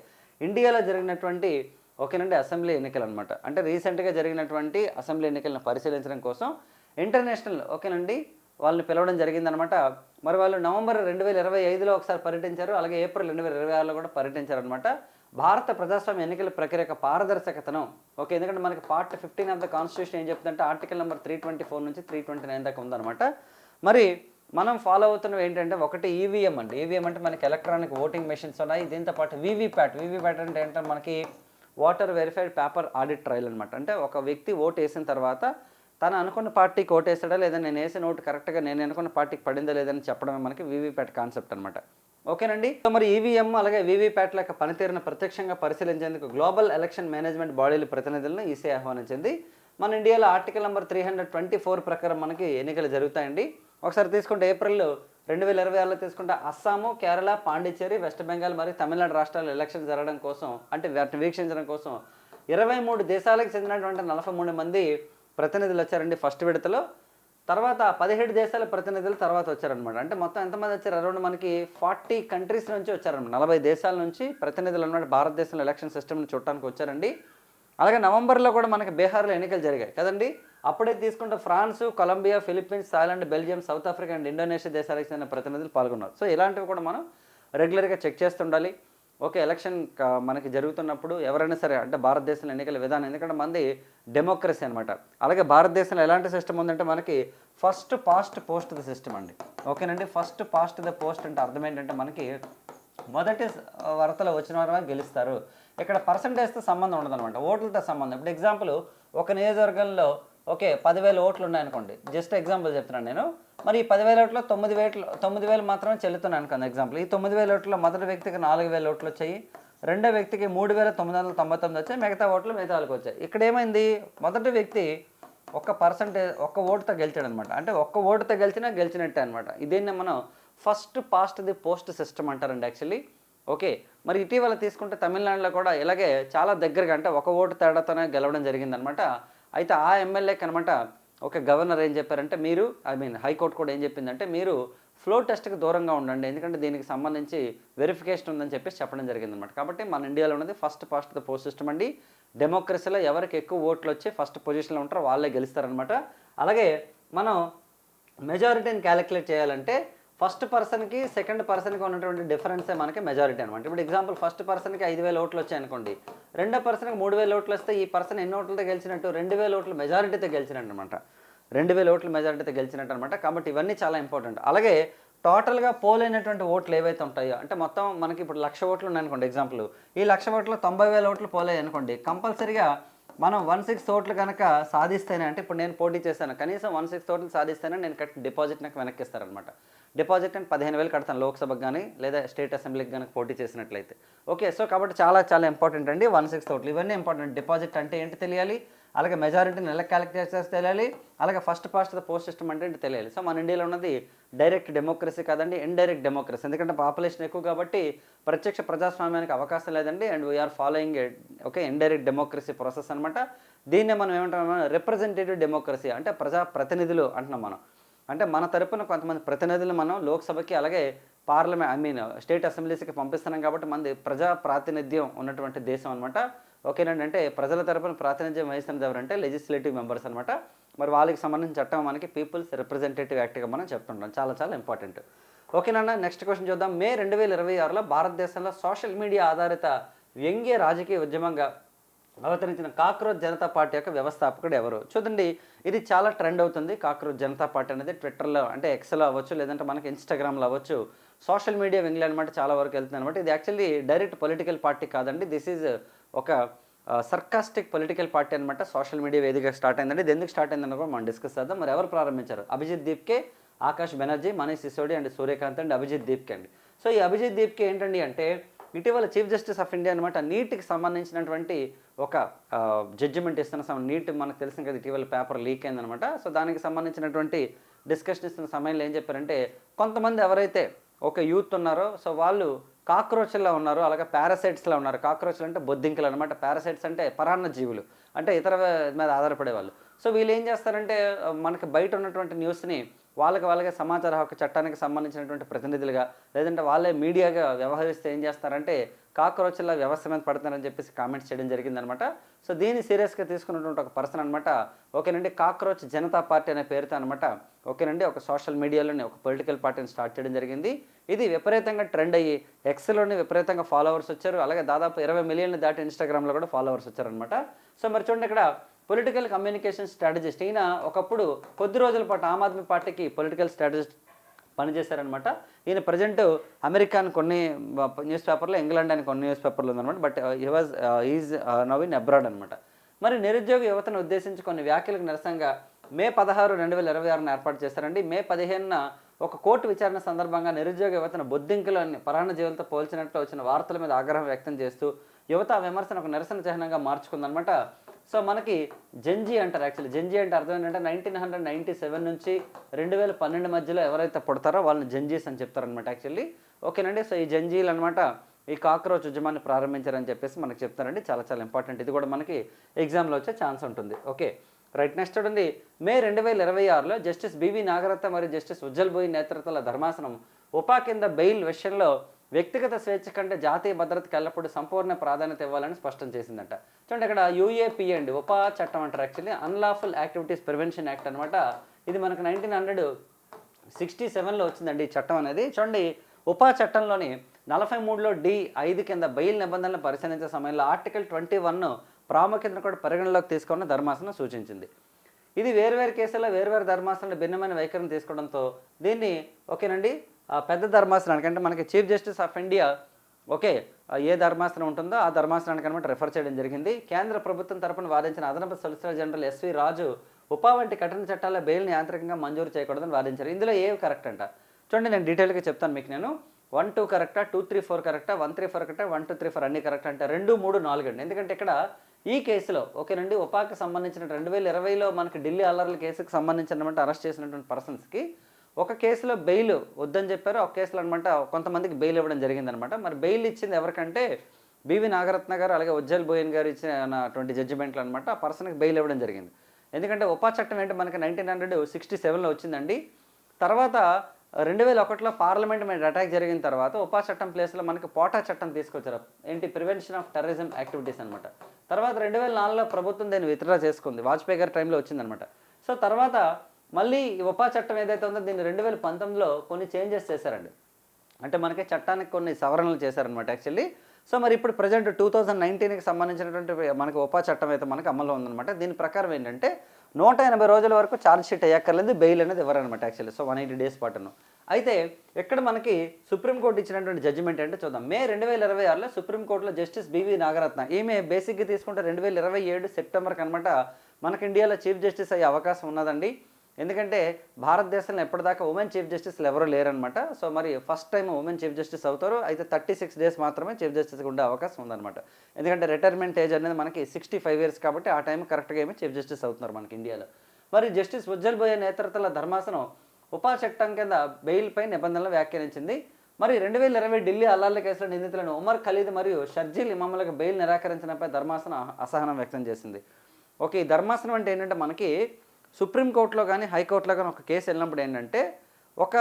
ఇండియాలో జరిగినటువంటి ఓకేనండి అసెంబ్లీ ఎన్నికలు అనమాట. అంటే రీసెంట్గా జరిగినటువంటి అసెంబ్లీ ఎన్నికలను పరిశీలించడం కోసం ఇంటర్నేషనల్ ఓకేనండి వాళ్ళని పిలవడం జరిగిందనమాట. మరి వాళ్ళు నవంబర్ 2025లో ఒకసారి పర్యటించారు, అలాగే ఏప్రిల్ 2026లో కూడా పర్యటించారనమాట. భారత ప్రజాస్వామ్య ఎన్నికల ప్రక్రియ యొక్క పారదర్శకతను ఓకే, ఎందుకంటే మనకి పార్ట్ 15 ఆఫ్ ద కాన్స్టిట్యూషన్ ఏం చెప్తుందంటే ఆర్టికల్ నెంబర్ 324 నుంచి 329 దాకా ఉందన్నమాట. మరి మనం ఫాలో అవుతున్నవి ఏంటంటే ఒకటి ఈవీఎం అండి. ఈవీఎం అంటే మనకి ఎలక్ట్రానిక్ ఓటింగ్ మెషిన్స్ ఉన్నాయి. దీంతో పాటు వీవీప్యాట్ అంటే ఏంటంటే మనకి water verified paper audit trial అనమాట. అంటే ఒక వ్యక్తి ఓటు వేసిన తర్వాత తను అనుకున్న పార్టీకి ఓటేసాడా లేదా, నేను వేసిన ఓటు కరెక్ట్గా నేను అనుకున్న పార్టీకి పడిందా లేదని చెప్పడమే మనకి వీవీప్యాట్ కాన్సెప్ట్ అనమాట. ఓకేనండి. సో మరి ఈవీఎం అలాగే వీవీప్యాట్ల యొక్క పనితీరును ప్రత్యక్షంగా పరిశీలించేందుకు గ్లోబల్ ఎలక్షన్ మేనేజ్మెంట్ బాడీల ప్రతినిధులను ఈసీ ఆహ్వానించింది. మన ఇండియాలో ఆర్టికల్ నెంబర్ 324 ప్రకారం మనకి ఎన్నికలు జరుగుతాయండి. ఒకసారి తీసుకుంటే ఏప్రిల్ 2026లో తీసుకుంటే అస్సాము, కేరళ, పాండిచ్చేరి, వెస్ట్ బెంగాల్ మరియు తమిళనాడు రాష్ట్రాల్లో ఎలక్షన్ జరగడం కోసం అంటే వాటిని వీక్షించడం కోసం 23 దేశాలకు చెందినటువంటి 43 మంది ప్రతినిధులు వచ్చారండి ఫస్ట్ విడతలో. తర్వాత 17 దేశాల ప్రతినిధులు తర్వాత వచ్చారనమాట. అంటే మొత్తం ఎంతమంది వచ్చారు? అరౌండ్ మనకి 40 కంట్రీస్ నుంచి వచ్చారనమాట. 40 దేశాల నుంచి ప్రతినిధులు అనమాట భారతదేశంలో ఎలక్షన్ సిస్టమ్ని చూడటానికి వచ్చారండి. అలాగే నవంబర్లో కూడా మనకి బీహార్లో ఎన్నికలు జరిగాయి కదండి. అప్పుడే తీసుకుంటే France, Colombia, Philippines, Thailand, Belgium, South Africa and Indonesia దేశాలకు చెందిన ప్రతినిధులు పాల్గొన్నారు. సో ఇలాంటివి కూడా మనం రెగ్యులర్గా చెక్ చేస్తుండాలి. ఓకే, ఎలక్షన్ మనకి జరుగుతున్నప్పుడు ఎవరైనా సరే అంటే భారతదేశంలో ఎన్నికల విధానం, ఎందుకంటే మనది డెమోక్రసీ అనమాట. అలాగే భారతదేశంలో ఎలాంటి సిస్టమ్ ఉందంటే మనకి first past post the system అండి. ఓకేనండి, ఫస్ట్ పాస్ట్ ద పోస్ట్ అంటే అర్థం ఏంటంటే మనకి మొదటి వరతలో వచ్చిన వారు గెలుస్తారు. ఇక్కడ పర్సంటేజ్తో సంబంధం ఉండదన్నమాట, ఓట్లతో సంబంధం. ఇప్పుడు ఎగ్జాంపుల్ ఒక నియోజకవర్గంలో ఓకే 10,000 ఓట్లు ఉన్నాయనుకోండి, జస్ట్ ఎగ్జాంపుల్ చెప్తున్నాను నేను. మరి ఈ 10,000 ఓట్లో 9,000 మాత్రమే చెల్లుతున్నాను అనుకోండి ఎగ్జాంపుల్. ఈ 9,000 ఓట్లో మొదటి వ్యక్తికి 4,000 ఓట్లు వచ్చాయి, రెండో వ్యక్తికి 3,999 వచ్చాయి, మిగతా ఓట్లు మిగతా వాళ్ళకి వచ్చాయి. ఇక్కడ ఏమైంది, మొదటి వ్యక్తి ఒక్క ఓటుతో గెలిచాడు అనమాట. అంటే ఒక్క ఓటుతో గెలిచినట్టే అనమాట. దీన్ని మనం first past the post system అంటారండి యాక్చువల్లీ. ఓకే, మరి ఇటీవల తీసుకుంటే తమిళనాడులో కూడా ఇలాగే చాలా దగ్గరగా అంటే ఒక ఓటు తేడాతోనే గెలవడం జరిగిందనమాట. అయితే ఆ ఎమ్మెల్యేకి అనమాట ఒక గవర్నర్ ఏం చెప్పారంటే మీరు హైకోర్టు కూడా ఏం చెప్పిందంటే మీరు ఫ్లో టెస్ట్కి దూరంగా ఉండండి, ఎందుకంటే దీనికి సంబంధించి వెరిఫికేషన్ ఉందని చెప్పేసి చెప్పడం జరిగిందనమాట. కాబట్టి మన ఇండియాలో ఉన్నది first past the post system అండి. డెమోక్రసీలో ఎవరికి ఎక్కువ ఓట్లు వచ్చి ఫస్ట్ పొజిషన్లో ఉంటారో వాళ్ళే గెలుస్తారనమాట. అలాగే మనం మెజారిటీని క్యాలిక్యులేట్ చేయాలంటే ఫస్ట్ పర్సన్కి సెకండ్ పర్సన్కి ఉన్నటువంటి డిఫరెన్సే మనకి మెజారిటీ అనమాట. ఇప్పుడు ఎగ్జాంపుల్ ఫస్ట్ పర్సన్కి 5,000 ఓట్లు వచ్చాయనుకోండి, రెండో పర్సన్కి 3,000 ఓట్లు వస్తే ఈ పర్సన్ ఎన్ని ఓట్లతో గెలిచినట్టు? 2,000 ఓట్లు మెజారిటీతో గెలిచినట్టు అనమాట. 2,000 ఓట్లు మెజారిటీతో గెలిచినట్టు అనమాట. కాబట్టి ఇవన్నీ చాలా ఇంపార్టెంట్. అలాగే టోటల్గా పోల్ అయినటువంటి ఓట్లు ఏవైతే ఉంటాయో అంటే మొత్తం మనకి ఇప్పుడు 1,00,000 ఓట్లు ఉన్నాయనుకోండి ఎగ్జాంపుల్, ఈ 1,00,000 ఓట్లు 90,000 ఓట్లు పోల్ అయ్యాయి అనుకోండి, కంపల్సరీగా మనం 1/6 ఓట్లు కనుక సాధిస్తేనే, అంటే ఇప్పుడు నేను పోటీ చేశాను కనీసం 1/6 ఓట్లు సాధిస్తేనే నేను కట్టిన డిపాజిట్ నాకు వెనక్కి ఇస్తారనమాట. డిపాజిట్ అంటే 15,000 కడతాను లోక్సభకు కానీ లేదా స్టేట్ అసెంబ్లీకి కనుక పోటీ చేసినట్లయితే. ఓకే, సో కాబట్టి చాలా చాలా ఇంపార్టెంట్ అండి 1/6 ఓట్లు. ఇవన్నీ ఇంపార్టెంట్. డిపాజిట్ అంటే ఏంటి తెలియాలి, అలాగే మెజారిటీని ఎలా క్యాలిక్యులేట్ చేస్తే తెలియాలి, అలాగే first past the post system అంటే ఏంటి తెలియాలి. సో మన ఇండియాలో ఉన్నది డైరెక్ట్ డెమోక్రసీ కాదండి, ఇండైరెక్ట్ డెమోక్రసీ. ఎందుకంటే పాపులేషన్ ఎక్కువ కాబట్టి ప్రత్యక్ష ప్రజాస్వామ్యానికి అవకాశం లేదండి. And we are following okay indirect democracy process అనమాట. దీన్నే మనం ఏమంటాం, రిప్రజెంటేటివ్ డెమోక్రసీ అంటే ప్రజా ప్రతినిధులు అంటున్నాం మనం. అంటే మన తరపున కొంతమంది ప్రతినిధులు మనం లోక్సభకి అలాగే పార్లమెంట్ స్టేట్ అసెంబ్లీస్కి పంపిస్తున్నాం కాబట్టి మనది ప్రజా ప్రాతినిధ్యం ఉన్నటువంటి దేశం అనమాట. ఓకేనండి, అంటే ప్రజల తరపున ప్రాతినిధ్యం వహిస్తున్నది ఎవరంటే లెజిస్లేటివ్ మెంబర్స్ అనమాట. మరి వాళ్ళకి సంబంధించిన చట్టం మనకి పీపుల్స్ రిప్రజెంటేటివ్ యాక్ట్గా మనం చెప్తుంటాం. చాలా చాలా ఇంపార్టెంట్. ఓకేనా, నెక్స్ట్ క్వశ్చన్ చూద్దాం. మే 2026లో భారతదేశంలో సోషల్ మీడియా ఆధారిత వ్యంగ్య రాజకీయ ఉద్యమంగా అవతరించిన కాక్రోచ్ జనతా పార్టీ యొక్క వ్యవస్థాపకుడు ఎవరు? చూడండి, ఇది చాలా ట్రెండ్ అవుతుంది. కాక్రోచ్ జనతా పార్టీ అనేది ట్విట్టర్లో అంటే ఎక్స్లో అవ్వచ్చు, లేదంటే మనకి ఇన్స్టాగ్రామ్లో అవ్వచ్చు, సోషల్ మీడియా వింగ్లు అనమాట చాలా వరకు వెళ్తుంది అనమాట. ఇది యాక్చువల్లీ డైరెక్ట్ పొలిటికల్ పార్టీ కాదండి. దిస్ ఈజ్ ఒక సర్కాస్టిక్ పొలిటికల్ పార్టీ అనమాట. సోషల్ మీడియా వేదికగా స్టార్ట్ అయిందండి. ఇది ఎందుకు స్టార్ట్ అయిందని కూడా మనం డిస్కస్ చేద్దాం. మరి ఎవరు ప్రారంభించారు? అభిజిత్ దీప్కే, ఆకాష్ బెనర్జీ, మనీష్ సిసోడి అండ్ సూర్యకాంత్ అండ్ అభిజిత్ దీప్కే అండి. సో ఈ అభిజిత్ దీప్కే ఏంటండి అంటే ఇటీవల చీఫ్ జస్టిస్ ఆఫ్ ఇండియా అనమాట నీట్కి సంబంధించినటువంటి ఒక జడ్జిమెంట్ ఇస్తున్న నీట్ మనకు తెలిసిన కదా ఇటీవల పేపర్ లీక్ అయిందనమాట. సో దానికి సంబంధించినటువంటి డిస్కషన్ ఇస్తున్న సమయంలో ఏం చెప్పారంటే కొంతమంది ఎవరైతే ఒక యూత్ ఉన్నారో సో వాళ్ళు కాక్రోచ్లా ఉన్నారు, అలాగే పారాసైట్స్లా ఉన్నారు. కాక్రోచ్లు అంటే బొద్దింకలు అనమాట, పారాసైట్స్ అంటే పరాన్న జీవులు అంటే ఇతర మీద ఆధారపడే వాళ్ళు. సో వీళ్ళు ఏం చేస్తారంటే మనకి బయట ఉన్నటువంటి న్యూస్ని వాళ్ళకే సమాచార హక్కు చట్టానికి సంబంధించినటువంటి ప్రతినిధులుగా లేదంటే వాళ్ళే మీడియాగా వ్యవహరిస్తే ఏం చేస్తారంటే కాక్రోచ్ల వ్యవస్థ మీద పడుతున్నారని చెప్పేసి కామెంట్స్ చేయడం జరిగిందనమాట. సో దీన్ని సీరియస్గా తీసుకున్నటువంటి ఒక పర్సన్ అనమాట. ఓకేనండి, కాక్రోచ్ జనతా పార్టీ అనే పేరుతో అనమాట. ఓకేనండి, ఒక సోషల్ మీడియాలోనే ఒక పొలిటికల్ పార్టీని స్టార్ట్ చేయడం జరిగింది. ఇది విపరీతంగా ట్రెండ్ అయ్యి ఎక్స్లోని విపరీతంగా ఫాలోవర్స్ వచ్చారు. అలాగే దాదాపు 20 మిలియన్లు దాటి ఇన్స్టాగ్రామ్లో కూడా ఫాలోవర్స్ వచ్చారనమాట. సో మరి చూడండి, ఇక్కడ పొలిటికల్ కమ్యూనికేషన్ స్ట్రాటజిస్ట్ ఈయన ఒకప్పుడు కొద్ది రోజుల పాటు ఆమ్ ఆద్మీ పార్టీకి పొలిటికల్ స్ట్రాటజిస్ట్ పనిచేశారనమాట. ఈయన ప్రజెంట్ అమెరికాని కొన్ని న్యూస్ పేపర్లో, ఇంగ్లాండ్ అని కొన్ని న్యూస్ పేపర్లు ఉందన్నమాట. But is now in abroad అనమాట. మరి నిరుద్యోగ యువతను ఉద్దేశించి కొన్ని వ్యాఖ్యలకు నిరసనగా మే 16, 2026 ఏర్పాటు చేశారండి. మే 15న ఒక కోర్టు విచారణ సందర్భంగా నిరుద్యోగ యువతను బొద్దింకలోని పరాన్న జీవులతో పోల్చినట్లు వచ్చిన వార్తల మీద ఆగ్రహం వ్యక్తం చేస్తూ యువత విమర్శను ఒక నిరసన చిహ్నంగా మార్చుకుందనమాట. సో మనకి జంజీ అంటారు. యాక్చువల్లీ జంజీ అంటే అర్థం ఏంటంటే 1997 నుంచి 2012 మధ్యలో ఎవరైతే పుడతారో వాళ్ళని జంజీస్ అని చెప్తారనమాట యాక్చువల్లీ. ఓకేనండి. సో ఈ జంజీలు అనమాట ఈ కాక్రోచ్ ఉద్యమాన్ని ప్రారంభించారని చెప్పేసి మనకు చెప్తారండి. చాలా చాలా ఇంపార్టెంట్. ఇది కూడా మనకి ఎగ్జామ్లో వచ్చే ఛాన్స్ ఉంటుంది. Okay right. నెక్స్ట్ చూడండి, మే 2026లో జస్టిస్ బివి నాగరత్న మరియు జస్టిస్ ఉజ్జల్ బోయి నేతృత్వంలో ధర్మాసనం ఉపా కింద బెయిల్ విషయంలో వ్యక్తిగత స్వేచ్ఛ కంటే జాతీయ భద్రతకు ఎల్లప్పుడూ సంపూర్ణ ప్రాధాన్యత ఇవ్వాలని స్పష్టం చేసిందట. చూడండి ఇక్కడ యూఏపీ అండి, ఉపా చట్టం అంటారు actually, unlawful activities prevention act అనమాట. ఇది మనకు 1967లో వచ్చిందండి ఈ చట్టం అనేది. చూడండి ఉపా చట్టంలోని 43లో D5 కింద బెయిల్ నిబంధనలను పరిశీలించే సమయంలో ఆర్టికల్ 21 ప్రాముఖ్యతను కూడా పరిగణలోకి తీసుకున్న ధర్మాసనం సూచించింది. ఇది వేర్వేరు కేసుల్లో వేర్వేరు ధర్మాసనాలు భిన్నమైన వైఖరిని తీసుకోవడంతో దీన్ని ఓకేనండి పెద్ద ధర్మాసనానికి అంటే మనకి chief justice of India okay ఏ ధర్మాసనం ఉంటుందో ఆ ధర్మాసనానికి అనమాట రెఫర్ చేయడం జరిగింది. కేంద్ర ప్రభుత్వం తరపున వాదించిన అదనపు సొలిసిటర్ జనరల్ ఎస్వి రాజు ఉపా వంటి కఠిన చట్టాల బెయిల్ని యాంత్రికంగా మంజూరు చేయకూడదని వాదించారు. ఇందులో ఏవి కరెక్ట్ అంట చూడండి, నేను డీటెయిల్గా చెప్తాను మీకు. నేను 1, 2 కరెక్టా, 2, 3, 4 కరెక్టా, 1, 3, 4 కరెక్టా, 1, 2, 3, 4 అన్ని కరెక్ట్ అంటే 2, 3, 4 అండి. ఎందుకంటే ఇక్కడ ఈ కేసులో ఓకేనండి ఉపాకి సంబంధించిన 2020లో మనకి ఢిల్లీ అల్లర్ల కేసుకు సంబంధించినటువంటి అరెస్ట్ చేసినటువంటి పర్సన్స్కి ఒక కేసులో బెయిల్ వద్దని చెప్పారు, ఒక కేసులో అనమాట కొంతమందికి బెయిల్ ఇవ్వడం జరిగిందనమాట. మరి బెయిల్ ఇచ్చింది ఎవరికంటే బివి నాగరత్న గారు అలాగే ఉజ్జల్ బోయన్ గారు ఇచ్చినటువంటి జడ్జిమెంట్లు అనమాట. ఆ పర్సన్కి బెయిల్ ఇవ్వడం జరిగింది. ఎందుకంటే ఉపా చట్టం ఏంటి మనకి 1967లో వచ్చిందండి. తర్వాత 2001లో పార్లమెంట్ మీద అటాక్ జరిగిన తర్వాత ఉపా చట్టం ప్లేస్లో మనకి పోటా చట్టం తీసుకొచ్చారు. ఏంటి ప్రివెన్షన్ ఆఫ్ టెర్రరిజం యాక్టివిటీస్ అనమాట. తర్వాత 2004లో ప్రభుత్వం దీన్ని విత్డ్రా చేసుకుంది, వాజ్పేయి గారి టైంలో వచ్చిందనమాట. సో తర్వాత మళ్ళీ ఉపా చట్టం ఏదైతే ఉందో దీన్ని 2019లో కొన్ని చేంజెస్ చేశారండి. అంటే మనకి చట్టానికి కొన్ని సవరణలు చేశారనమాట యాక్చువల్లీ. సో మరి ఇప్పుడు ప్రజెంట్ 2019కి సంబంధించినటువంటి మనకి ఉపా చట్టం అయితే మనకి అమల్లో ఉందన్నమాట. దీని ప్రకారం ఏంటంటే 180 రోజుల వరకు ఛార్జ్ షీట్ అయ్యక్కర్లేదు, బెయిల్ అనేది ఇవ్వరనమాట యాక్చువల్లీ. సో 180 డేస్ పాటును. అయితే ఇక్కడ మనకి సుప్రీంకోర్టు ఇచ్చినటువంటి జడ్జిమెంట్ అంటే చూద్దాం. మే 2026లో సుప్రీంకోర్టులో జస్టిస్ బివి నాగరత్న ఈమె బేసిక్గా తీసుకుంటే 2027 సెప్టెంబర్కి అనమాట మనకి ఇండియాలో చీఫ్ జస్టిస్ అయ్యే అవకాశం ఉన్నదండి. ఎందుకంటే భారతదేశంలో ఎప్పటిదాకా ఉమెన్ చీఫ్ జస్టిస్లు ఎవరూ లేరనమాట. సో మరి first time women chief justice అవుతారు. అయితే 36 డేస్ మాత్రమే చీఫ్ జస్టిస్గా ఉండే అవకాశం ఉందన్నమాట. ఎందుకంటే రిటైర్మెంట్ ఏజ్ అనేది మనకి 65 ఇయర్స్ కాబట్టి ఆ టైం కరెక్ట్గా ఏమీ చీఫ్ జస్టిస్ అవుతున్నారు మనకి ఇండియాలో. మరి జస్టిస్ ఉజ్జల్ బోయే నేతృత్వంలో ధర్మాసనం ఉపా చట్టం కింద బెయిల్పై నిబంధనలు వ్యాఖ్యానించింది. మరి 2020 ఢిల్లీ అల్లార్ల కేసులో నిందితులను ఉమర్ ఖలీద్ మరియు షర్జీల్ ఇమాములకు బెయిల్ నిరాకరించడంపై ధర్మాసనం అసహనం వ్యక్తం చేసింది. ఓకే, ఈ ధర్మాసనం అంటే ఏంటంటే మనకి సుప్రీంకోర్టులో కానీ హైకోర్టులో కానీ ఒక కేసు వెళ్ళినప్పుడు ఏంటంటే ఒక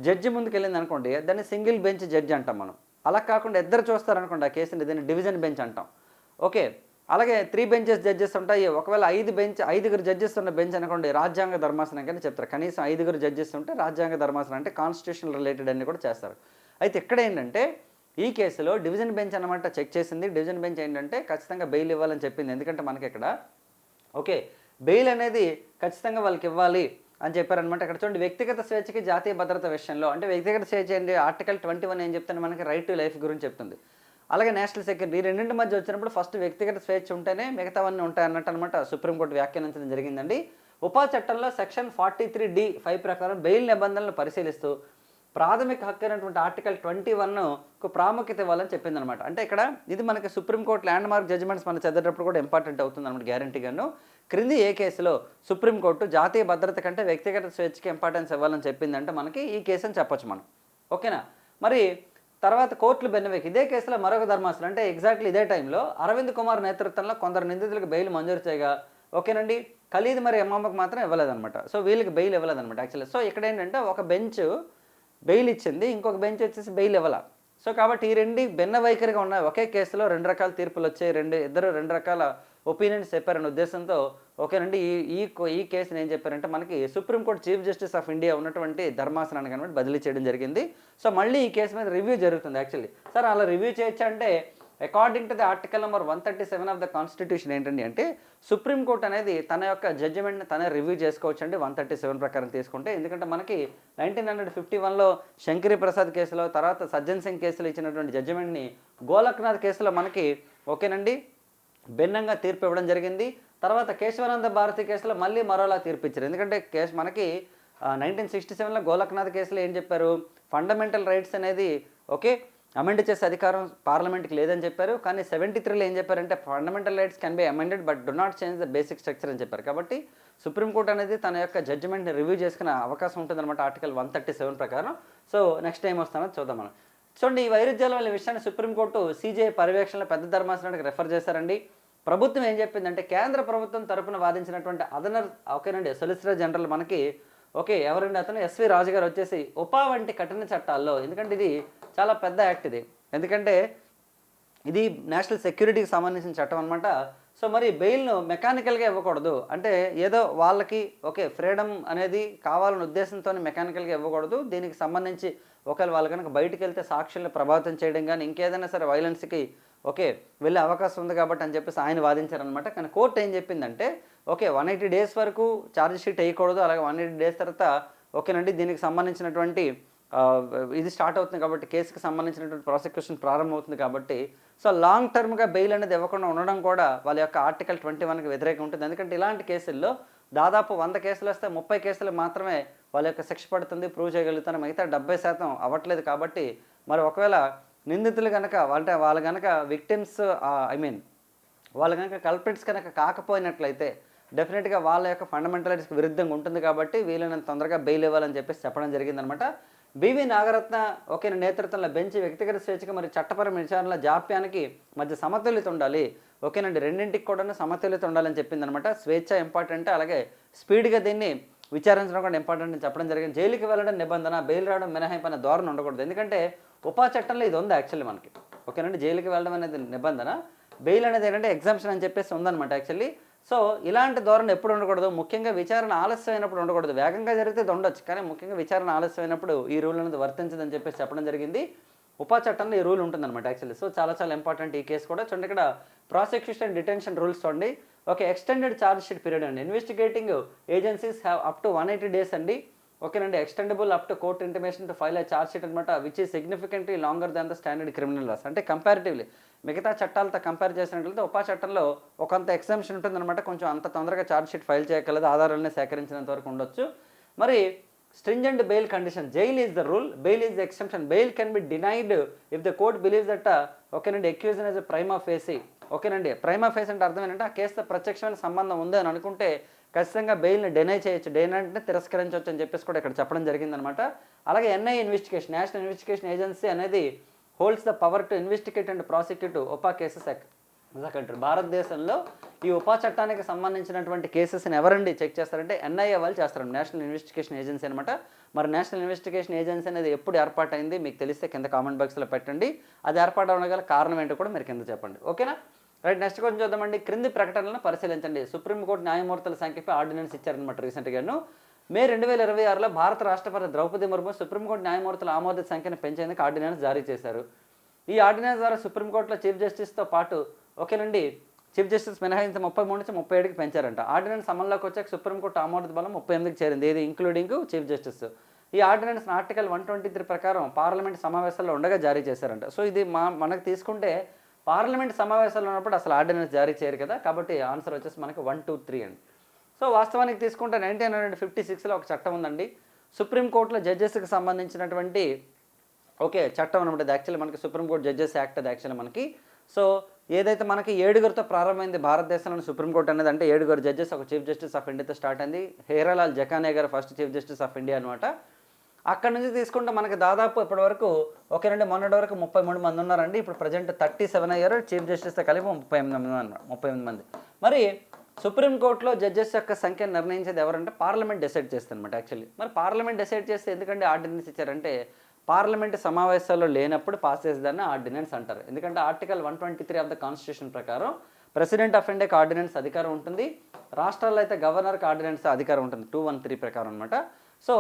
జడ్జి ముందుకు వెళ్ళింది అనుకోండి, దాన్ని సింగిల్ బెంచ్ జడ్జి అంటాం మనం. అలా కాకుండా ఇద్దరు చూస్తారనుకోండి ఆ కేసుని, దీన్ని డివిజన్ బెంచ్ అంటాం. ఓకే, అలాగే 3 బెంచెస్ జడ్జెస్ ఉంటాయి. ఒకవేళ 5 జడ్జెస్ ఉన్న బెంచ్ అనుకోండి రాజ్యాంగ ధర్మాసనం కానీ చెప్తారు. కనీసం 5 జడ్జెస్ ఉంటే రాజ్యాంగ ధర్మాసనం అంటే కాన్స్టిట్యూషనల్ రిలేటెడ్ అన్ని కూడా చేస్తారు. అయితే ఇక్కడ ఏంటంటే ఈ కేసులో డివిజన్ బెంచ్ అనమాట చెక్ చేసింది. డివిజన్ బెంచ్ ఏంటంటే ఖచ్చితంగా బెయిల్ ఇవ్వాలని చెప్పింది. ఎందుకంటే మనకి ఇక్కడ ఓకే బెయిల్ అనేది ఖచ్చితంగా వాళ్ళకి ఇవ్వాలి అని చెప్పారనమాట. ఇక్కడ చూడండి, వ్యక్తిగత స్వేచ్ఛకి జాతీయ భద్రత విషయంలో అంటే వ్యక్తిగత స్వేచ్ఛ ఏంటి, ఆర్టికల్ 21 ఏం చెప్తాను మనకి రైట్ టు లైఫ్ గురించి చెప్తుంది. అలాగే నేషనల్ సెక్యూరిటీ, ఈ రెండింటి మధ్య వచ్చినప్పుడు ఫస్ట్ వ్యక్తిగత స్వేచ్ఛ ఉంటేనే మిగతావన్నీ ఉంటాయి అన్నట్టు అనమాట సుప్రీంకోర్టు వ్యాఖ్యానించడం జరిగిందండి. ఉపా చట్టంలో సెక్షన్ 43D(5) ప్రకారం బెయిల్ నిబంధనలను పరిశీలిస్తూ ప్రాథమిక హక్కు అయినటువంటి ఆర్టికల్ 21కు ప్రాముఖ్యత ఇవ్వాలని చెప్పిందనమాట. అంటే ఇక్కడ ఇది మనకి సుప్రీంకోర్టు ల్యాండ్ మార్క్ జడ్జిమెంట్స్ మనం చదివేటప్పుడు కూడా ఇంపార్టెంట్ అవుతుంది అనమాట గ్యారంటీగాను. క్రింది ఏ కేసులో సుప్రీంకోర్టు జాతీయ భద్రత కంటే వ్యక్తిగత స్వేచ్ఛకి ఇంపార్టెన్స్ ఇవ్వాలని చెప్పిందంటే మనకి ఈ కేసు అని చెప్పొచ్చు మనం. ఓకేనా. మరి తర్వాత కోర్టులు బెన్నవేకి ఇదే కేసులో మరొక ధర్మాసనం అంటే ఎగ్జాక్ట్లీ ఇదే టైంలో అరవింద్ కుమార్ నేతృత్వంలో కొందరు నిందితులకు బెయిల్ మంజూరు చేయగా ఓకేనండి ఖలీద్ మరి ఇమాముకు మాత్రం ఇవ్వలేదన్నమాట. సో వీళ్ళకి బెయిల్ ఇవ్వలేదన్నమాట యాక్చువల్లీ. సో ఇక్కడ ఏంటంటే ఒక బెంచ్ బెయిల్ ఇచ్చింది, ఇంకొక బెంచ్ వచ్చేసి బెయిల్ ఇవ్వాల. సో కాబట్టి ఈ రెండు భిన్న వైఖరిగా ఉన్నాయి. ఒకే కేసులో 2 రకాల తీర్పులు వచ్చాయి, ఇద్దరు 2 రకాల ఒపీనియన్స్ చెప్పారనే ఉద్దేశంతో ఓకేనండి ఈ కేసుని ఏం చెప్పారంటే మనకి supreme court chief justice of India ఉన్నటువంటి ధర్మాసనానికి అనమాట బదిలీ చేయడం జరిగింది. సో మళ్ళీ ఈ కేసు మీద రివ్యూ జరుగుతుంది యాక్చువల్లీ. సార్ అలా రివ్యూ చేయొచ్చా అంటే according to the article number 137 of the constitution ఏంటండి అంటే సుప్రీంకోర్టు అనేది తన యొక్క జడ్జిమెంట్ని తనే రివ్యూ చేసుకోవచ్చు అండి 137 ప్రకారం తీసుకుంటే. ఎందుకంటే మనకి 1951లో శంకరీ ప్రసాద్ కేసులో తర్వాత సజ్జన్ సింగ్ కేసులో ఇచ్చినటువంటి జడ్జిమెంట్ని గోలక్నాథ్ కేసులో మనకి ఓకేనండి భిన్నంగా తీర్పు ఇవ్వడం జరిగింది. తర్వాత కేశవానంద భారతి కేసులో మళ్ళీ మరోలా తీర్పు ఇచ్చారు. ఎందుకంటే కేసు మనకి 1967లో గోలక్నాథ్ కేసులో ఏం చెప్పారు, ఫండమెంటల్ రైట్స్ అనేది ఓకే అమెండ్ చేసే అధికారం పార్లమెంట్కి లేదని చెప్పారు. కానీ 73లో ఏం చెప్పారంటే fundamental rights can be amended but do not change the basic structure అని చెప్పారు. కాబట్టి సుప్రీంకోర్టు అనేది తన యొక్క జడ్జిమెంట్ని రివ్యూ చేసుకునే అవకాశం ఉంటుందన్నమాట ఆర్టికల్ 137 ప్రకారం. సో నెక్స్ట్ ఏం వస్తుందో చూద్దాం మనం. చూడండి, ఈ వైరుధ్యాల వల్ల విషయాన్ని సుప్రీంకోర్టు సీజీఐ పర్యవేక్షణలో పెద్ద ధర్మాసనానికి రెఫర్ చేశారండి. ప్రభుత్వం ఏం చెప్పిందంటే కేంద్ర ప్రభుత్వం తరపున వాదించినటువంటి అదనర్ ఓకేనండి సొలిసిటర్ జనరల్ మనకి ఎవరండి అతను ఎస్వి రాజు గారు వచ్చేసి ఉపా వంటి కఠిన చట్టాల్లో, ఎందుకంటే ఇది చాలా పెద్ద యాక్ట్ ఇది, ఎందుకంటే ఇది నేషనల్ సెక్యూరిటీకి సంబంధించిన చట్టం అనమాట. సో మరి బెయిల్ను మెకానికల్గా ఇవ్వకూడదు, అంటే ఏదో వాళ్ళకి ఫ్రీడమ్ అనేది కావాలనే ఉద్దేశంతో మెకానికల్గా ఇవ్వకూడదు. దీనికి సంబంధించి ఒకవేళ వాళ్ళు కనుక బయటికి వెళ్తే సాక్షుల్ని ప్రభావితం చేయడం కానీ ఇంకేదైనా సరే వైలెన్స్కి వెళ్ళే అవకాశం ఉంది కాబట్టి అని చెప్పేసి ఆయన వాదించారనమాట. కానీ కోర్టు ఏం చెప్పిందంటే 180 డేస్ వరకు ఛార్జ్ షీట్ వేయకూడదు, అలాగే 180 డేస్ తర్వాత ఓకేనండి దీనికి సంబంధించినటువంటి ఇది స్టార్ట్ అవుతుంది కాబట్టి కేసుకి సంబంధించినటువంటి ప్రాసిక్యూషన్ ప్రారంభమవుతుంది కాబట్టి సో లాంగ్ టర్మ్గా బెయిల్ అనేది ఇవ్వకుండా ఉండడం కూడా వాళ్ళ యొక్క ఆర్టికల్ 21కి వ్యతిరేకం ఉంటుంది. ఎందుకంటే ఇలాంటి కేసుల్లో దాదాపు 100 కేసులు వస్తే 30 కేసులు మాత్రమే వాళ్ళ యొక్క శిక్ష పడుతుంది, ప్రూవ్ చేయగలుగుతారు, మిగతా 70% అవ్వట్లేదు. కాబట్టి మరి ఒకవేళ నిందితులు కనుక వాళ్ళు కనుక విక్టిమ్స్ వాళ్ళు కనుక కల్ప్రిట్స్ కనుక కాకపోయినట్లయితే డెఫినెట్గా వాళ్ళ యొక్క ఫండమెంటల్ రైట్స్కి విరుద్ధంగా ఉంటుంది. కాబట్టి వీళ్ళని తొందరగా బెయిల్ ఇవ్వాలని చెప్పేసి చెప్పడం జరిగిందనమాట. బివి నాగరత్న నేతృత్వంలో బెంచ్ వ్యక్తిగత స్వేచ్ఛకు మరియు చట్టపరమైన విచారణల జాప్యానికి మధ్య సమతుల్యత ఉండాలి. రెండింటికి కూడా సమతుల్యత ఉండాలని చెప్పిందనమాట. స్వేచ్ఛ ఇంపార్టెంట్, అలాగే స్పీడ్గా దీన్ని విచారించడం కూడా ఇంపార్టెంట్ అని చెప్పడం జరిగింది. జైలుకి వెళ్ళడం నిబంధన, బెయిల్ రావడం మినహాయింపు అనే ధోరణి ఉండకూడదు. ఎందుకంటే ఉపా చట్టంలో ఇది ఉంది యాక్చువల్లీ మనకి జైలుకి వెళ్ళడం అనేది నిబంధన, బెయిల్ అనేది ఏంటంటే ఎగ్జామ్షన్ అని చెప్పేసి ఉందన్నమాట యాక్చువల్లీ. సో ఇలాంటి ధోరణి ఎప్పుడు ఉండకూడదు, ముఖ్యంగా విచారణ ఆలస్యమైనప్పుడు ఉండకూడదు. వేగంగా జరిగితే ఉండొచ్చు, కానీ ముఖ్యంగా విచారణ ఆలస్యమైనప్పుడు ఈ రూల్ అనేది వర్తించదని చెప్పేసి చెప్పడం జరిగింది. ఉపా చట్టంలో ఈ రూల్ ఉంటుందన్నమాట యాక్చువల్లీ. సో చాలా ఇంపార్టెంట్ ఈ కేసు కూడా. చూడండి, ఇక్కడ ప్రాసిక్యూషన్ డిటెన్షన్ రూల్స్ చూడండి. ఎక్స్టెండెడ్ ఛార్జ్ షీట్ పీరియడ్ అండి. Investigating agencies have up to 180 days అండి. Extendable up to court intimation to file a charge sheet అనమాట, which is significantly longer than the standard criminal laws. అంటే comparatively మిగతా చట్టాలతో compare చేసినట్లయితే ఉపా చట్టంలో కొంత exemption ఉంటుందన్నమాట. కొంచెం అంత తొందరగా ఛార్జ్ షీట్ ఫైల్ చేయగలదు, ఆధారాలను సేకరించినంత వరకు ఉండొచ్చు. మరి stringent bail condition, jail is the rule, bail is the exception. Bail can be denied if the court believes that accused as a prima facie. Prima face అంటే అర్థం ఏంటంటే ఆ కేసుతో ప్రత్యక్షమైన సంబంధం ఉంది అని అనుకుంటే ఖచ్చితంగా బెయిల్ని డినై చేయొచ్చు, అంటే తిరస్కరించవచ్చు అని చెప్పేసి కూడా ఇక్కడ చెప్పడం జరిగిందనమాట. అలాగే NIA investigation, national investigation agency అనేది holds the power to investigate and prosecute UAPA cases country. భారతదేశంలో ఈ ఉపా చట్టానికి సంబంధించినటువంటి కేసెస్ని ఎవరండి చెక్ చేస్తారంటే ఎన్ఐఏ వాళ్ళు చేస్తారు, నేషనల్ ఇన్వెస్టిగేషన్ ఏజెన్సీ అనమాట. మరి నేషనల్ ఇన్వెస్టిగేషన్ ఏజెన్సీ అనేది ఎప్పుడు ఏర్పాటైంది మీకు తెలిస్తే కింద కామెంట్ బాక్స్లో పెట్టండి. అది ఏర్పాటు అవ్వగల కారణం ఏంటో కూడా మీరు కింద చెప్పండి. ఓకేనా? రైట్, నెక్స్ట్ కొంచెం చూద్దామండి. క్రింది ప్రకటనలను పరిశీలించండి. సుప్రీంకోర్టు న్యాయమూర్తుల సంఖ్యపై ఆర్డినెన్స్ ఇచ్చారనమాట రీసెంట్గాను. మే 2026లో భారత రాష్ట్రపతి ద్రౌపది ముర్ము సుప్రీంకోర్టు న్యాయమూర్తుల ఆమోదిత సంఖ్యను పెంచేందుకు ఆర్డినెన్స్ జారీ చేశారు. ఈ ఆర్డినెన్స్ ద్వారా సుప్రీంకోర్టులో చీఫ్ జస్టిస్తో పాటు చీఫ్ జస్టిస్ మినహాయించి 33 నుంచి 37కి పెంచారంట. ఆర్డినెన్స్ అమల్లోకి వచ్చాక సుప్రీంకోర్టు ఆమోదిత బలం 38కి చేరింది, ఇది ఇంక్లూడింగ్ చీఫ్ జస్టిస్. ఈ ఆర్డినెన్స్ ఆర్టికల్ 123 ప్రకారం పార్లమెంట్ సమావేశాల్లో ఉండగా జారీ చేశారంట. సో ఇది మనకు తీసుకుంటే పార్లమెంట్ సమావేశాలు ఉన్నప్పుడు అసలు ఆర్డినెన్స్ జారీ చేయరు కదా, కాబట్టి ఆన్సర్ వచ్చేసి మనకి 1, 2, 3 అండి. సో వాస్తవానికి తీసుకుంటే 1956లో ఒక చట్టం ఉందండి, సుప్రీంకోర్టులో జడ్జెస్కి సంబంధించినటువంటి చట్టం అనమాట. అది యాక్చువల్లీ మనకి సుప్రీంకోర్టు జడ్జెస్ యాక్ట్ అది యాక్చువల్లీ మనకి. సో ఏదైతే మనకి 7గురితో ప్రారంభమైంది భారతదేశంలోని సుప్రీంకోర్టు అనేది, అంటే 7 జడ్జెస్, ఒక చీఫ్ జస్టిస్ ఆఫ్ ఇండియాతో స్టార్ట్ అయింది. హీరాలాల్ జకానే గారు first chief justice of India అనమాట. అక్కడ నుంచి తీసుకుంటే మనకి దాదాపు ఇప్పటి వరకు మొన్నటి వరకు 33 మంది ఉన్నారండి. ఇప్పుడు ప్రజెంట్ 37 అయ్యారు, చీఫ్ జస్టిస్తో కలిపి 38 మంది. మరి సుప్రీంకోర్టులో జడ్జెస్ యొక్క సంఖ్యను నిర్ణయించేది ఎవరంటే పార్లమెంట్ డిసైడ్ చేస్తుంది అనమాట యాక్చువల్లీ. మరి పార్లమెంట్ డిసైడ్ చేస్తే ఎందుకంటే ఆర్డినెన్స్ ఇచ్చారంటే పార్లమెంట్ సమావేశాల్లో లేనప్పుడు పాస్ చేసేదాన్ని ఆర్డినెన్స్ అంటారు. ఎందుకంటే ఆర్టికల్ 123 ఆఫ్ ద కాన్స్టిట్యూషన్ ప్రకారం ప్రెసిడెంట్ ఆఫ్ ఇండియాకి ఆర్డినెన్స్ అధికారం ఉంటుంది, రాష్ట్రాల్లో అయితే గవర్నర్కి ఆర్డినెన్స్ అధికారం ఉంటుంది 213 ప్రకారం అనమాట. సో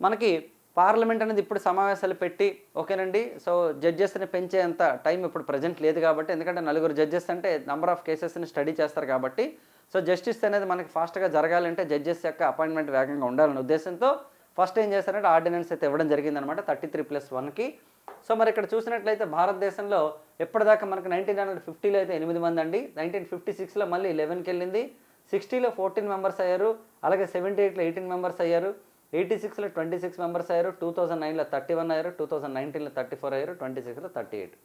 మనకి పార్లమెంట్ అనేది ఇప్పుడు సమావేశాలు పెట్టి సో జడ్జెస్ని పెంచేంత టైం ఇప్పుడు ప్రజెంట్ లేదు కాబట్టి, ఎందుకంటే 4 జడ్జెస్ అంటే నెంబర్ ఆఫ్ కేసెస్ని స్టడీ చేస్తారు కాబట్టి, సో జస్టిస్ అనేది మనకి ఫాస్ట్గా జరగాలంటే జడ్జెస్ యొక్క అపాయింట్మెంట్ వేగంగా ఉండాలనే ఉద్దేశంతో ఫస్ట్ ఏం చేస్తారంటే ఆర్డినెన్స్ అయితే ఇవ్వడం జరిగిందనమాట 33+1కి. సో మరి ఇక్కడ చూసినట్లయితే భారతదేశంలో ఎప్పటిదాకా మనకు 1950లో అయితే 8 మంది అండి, 1956లో మళ్ళీ 11కి వెళ్ళింది, 60లో 14 మెంబర్స్ అయ్యారు, అలాగే 78లో 18 మెంబర్స్ అయ్యారు, 86లో 26 మెంబర్స్ అయ్యారు, 2009లో 31 అయ్యారు, 2019లో 34 అయ్యారు, 26లో 38.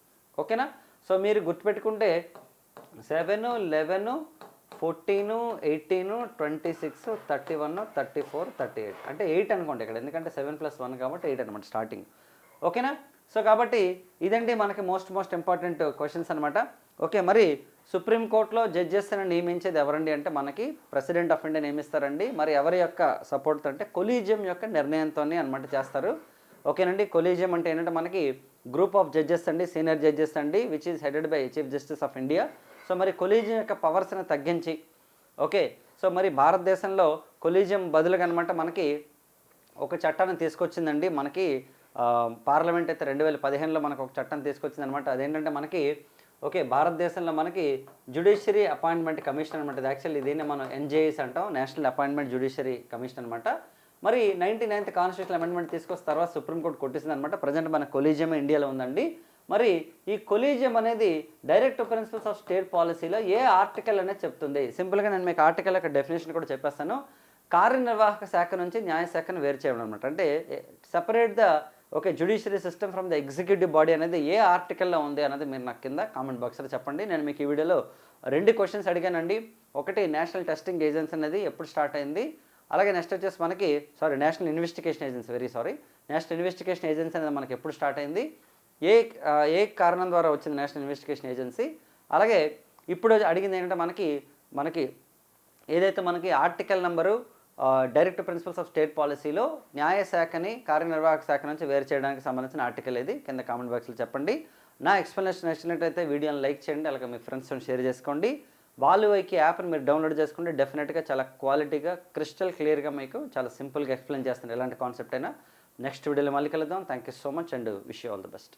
ఓకేనా? సో మీరు గుర్తుపెట్టుకుంటే 7, 11, 14, 18, 26, 31, 34, 38 అంటే 8 అనుకోండి ఇక్కడ, ఎందుకంటే 7+1 కాబట్టి 8 అనమాట స్టార్టింగ్. ఓకేనా? సో కాబట్టి ఇదండి మనకి మోస్ట్ ఇంపార్టెంట్ క్వశ్చన్స్ అనమాట. ఓకే, మరి సుప్రీంకోర్టులో జడ్జెస్ని నియమించేది ఎవరండి అంటే మనకి ప్రెసిడెంట్ ఆఫ్ ఇండియా నియమిస్తారండి. మరి ఎవరి యొక్క సపోర్ట్ అంటే కొలీజియం యొక్క నిర్ణయంతో అనమాట చేస్తారు. ఓకేనండి, కొలీజియం అంటే ఏంటంటే మనకి గ్రూప్ ఆఫ్ జడ్జెస్ అండి, సీనియర్ జడ్జెస్ అండి, which is headed by chief justice of India. So మరి కొలీజియం యొక్క పవర్స్ని తగ్గించి, ఓకే, సో మరి భారతదేశంలో కొలీజియం బదులుగా అనమాట మనకి ఒక చట్టాన్ని తీసుకొచ్చిందండి. మనకి పార్లమెంట్ అయితే 2015లో మనకు ఒక చట్టం తీసుకొచ్చింది అనమాట. అదేంటంటే మనకి ఓకే, భారతదేశంలో మనకి జ్యుడిషియరీ అపాయింట్మెంట్ కమిషన్ అనమాట. ఇది యాక్చువల్లీ దీన్ని మనం ఎన్జేఎస్ అంటాం, నేషనల్ అపాయింట్మెంట్ జ్యుడిషియరీ కమిషన్ అనమాట. మరి 99th కాన్స్టిట్యూషన్ అమెండ్మెంట్ తీసుకొచ్చిన తర్వాత సుప్రీంకోర్టు కొట్టేసింది అనమాట. ప్రజెంట్ మన కొలీజియం ఇండియాలో ఉందండి. మరి ఈ కొలీజియం అనేది డైరెక్ట్ ప్రిన్సిపల్స్ ఆఫ్ స్టేట్ పాలసీలో ఏ ఆర్టికల్ అనేది చెప్తుంది. సింపుల్గా నేను మీకు ఆర్టికల్ యొక్క డెఫినేషన్ కూడా చెప్పేస్తాను. కార్యనిర్వాహక శాఖ నుంచి న్యాయశాఖను వేరు చేయడం అనమాట. అంటే separate the okay judiciary system from the executive body అనేది ఏ ఆర్టికల్లో ఉంది అనేది మీరు నాకు కింద కామెంట్ బాక్స్లో చెప్పండి. నేను మీకు ఈ వీడియోలో 2 క్వశ్చన్స్ అడిగానండి. ఒకటి నేషనల్ టెస్టింగ్ ఏజెన్సీ అనేది ఎప్పుడు స్టార్ట్ అయింది, అలాగే నెక్స్ట్ వచ్చేసి మనకి national investigation agency national investigation agency అనేది మనకి ఎప్పుడు స్టార్ట్ అయింది, ఏ కారణం ద్వారా వచ్చింది నేషనల్ ఇన్వెస్టిగేషన్ ఏజెన్సీ. అలాగే ఇప్పుడు అడిగింది ఏంటంటే మనకి ఏదైతే మనకి article number direct principles of state పాలసీలో న్యాయశాఖని కార్యనిర్వాహక శాఖ నుంచి వేరు చేయడానికి సంబంధించిన ఆర్టికల్ ఏది కింద కామెంట్ బాక్స్లో చెప్పండి. నా ఎక్స్ప్లెనేషన్ నచ్చినట్టయితే వీడియోని లైక్ చేయండి, అలాగే మీ ఫ్రెండ్స్తో షేర్ చేసుకోండి. వాల్యూఐకి యాప్ని మీరు డౌన్లోడ్ చేసుకుంటే డెఫినెట్గా చాలా క్వాలిటీగా క్రిస్టల్ క్లియర్గా మీకు చాలా సింపుల్గా ఎక్స్ప్లెయిన్ చేస్తాను ఎలాంటి కాన్సెప్ట్ అయినా. నెక్స్ట్ వీడియోలో మళ్ళీ కలుద్దాం. Thank you so much and wish you all the best.